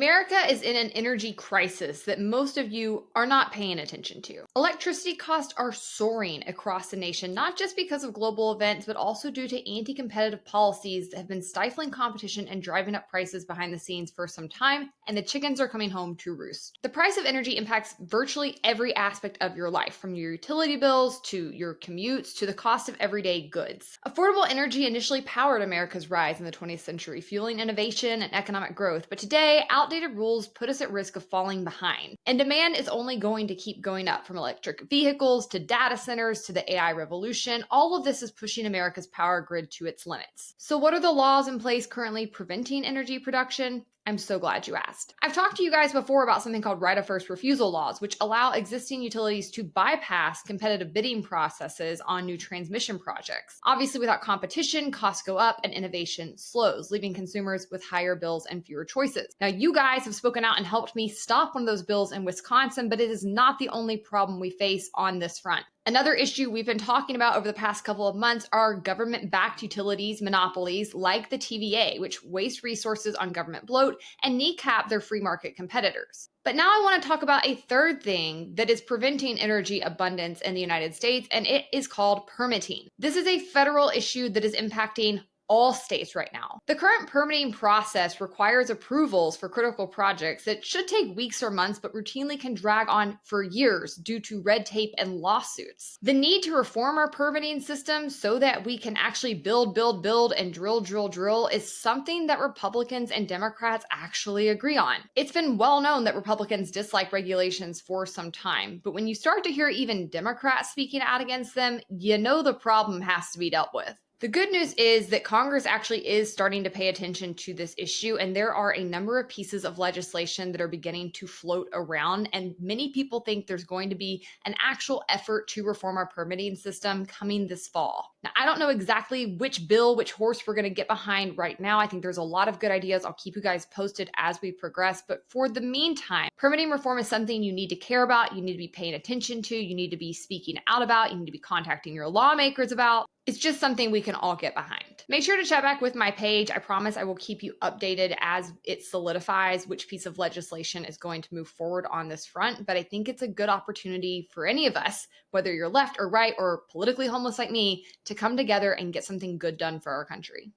America is in an energy crisis that most of you are not paying attention to. Electricity costs are soaring across the nation, not just because of global events, but also due to anti competitive policies that have been stifling competition and driving up prices behind the scenes for some time, and the chickens are coming home to roost. The price of energy impacts virtually every aspect of your life, from your utility bills to your commutes to the cost of everyday goods. Affordable energy initially powered America's rise in the 20th century, fueling innovation and economic growth, but today, outdated rules put us at risk of falling behind. And demand is only going to keep going up, from electric vehicles to data centers to the AI revolution. All of this is pushing America's power grid to its limits. So, what are the laws in place currently preventing energy production? I'm so glad you asked. I've talked to you guys before about something called right of first refusal laws, which allow existing utilities to bypass competitive bidding processes on new transmission projects. Obviously, without competition, costs go up and innovation slows, leaving consumers with higher bills and fewer choices. Now, you guys have spoken out and helped me stop one of those bills in Wisconsin, but it is not the only problem we face on this front. Another issue we've been talking about over the past couple of months are government-backed utilities monopolies like the TVA, which waste resources on government bloat and kneecap their free market competitors. But now I want to talk about a third thing that is preventing energy abundance in the United States, and it is called permitting. This is a federal issue that is impacting all states right now. The current permitting process requires approvals for critical projects that should take weeks or months, but routinely can drag on for years due to red tape and lawsuits. The need to reform our permitting system so that we can actually build, and drill is something that Republicans and Democrats actually agree on. It's been well known that Republicans dislike regulations for some time, but when you start to hear even Democrats speaking out against them, you know the problem has to be dealt with. The good news is that Congress actually is starting to pay attention to this issue, and there are a number of pieces of legislation that are beginning to float around, and many people think there's going to be an actual effort to reform our permitting system coming this fall. Now, I don't know exactly which bill, which horse we're going to get behind right now. I think there's a lot of good ideas. I'll keep you guys posted as we progress, but for the meantime, permitting reform is something you need to care about, you need to be paying attention to, you need to be speaking out about, you need to be contacting your lawmakers about. It's just something we can all get behind. Make sure to check back with my page. I promise I will keep you updated as it solidifies which piece of legislation is going to move forward on this front. But I think it's a good opportunity for any of us, whether you're left or right or politically homeless like me, to come together and get something good done for our country.